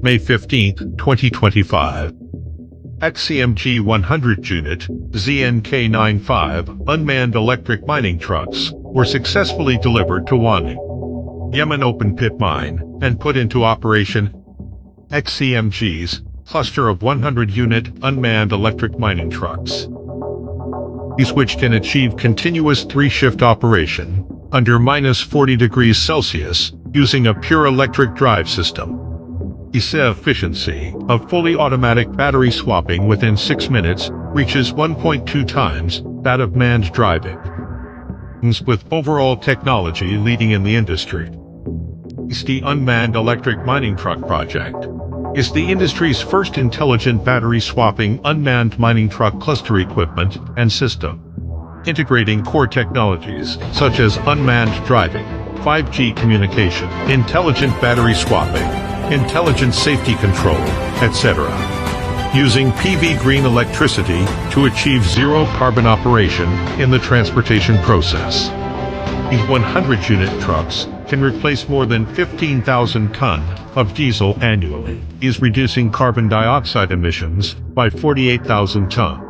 May 15, 2025. XCMG 100 unit ZNK95 unmanned electric mining trucks were successfully delivered to Huaneng, Yimin open pit mine, and put into operation. XCMG's cluster of 100-unit unmanned electric mining trucks, which can achieve continuous 3-shift operation under -40 degrees Celsius using a pure electric drive system. The efficiency of fully automatic battery swapping within 6 minutes reaches 1.2 times that of manned driving, with overall technology leading in the industry. The Unmanned Electric Mining Truck Project is the industry's first intelligent battery swapping unmanned mining truck cluster equipment and system, integrating core technologies such as unmanned driving, 5G communication, intelligent battery swapping, intelligent safety control, etc., using PV green electricity to achieve zero carbon operation in the transportation process. These 100-unit trucks can replace more than 15,000 tons of diesel annually, reducing carbon dioxide emissions by 48,000 tons.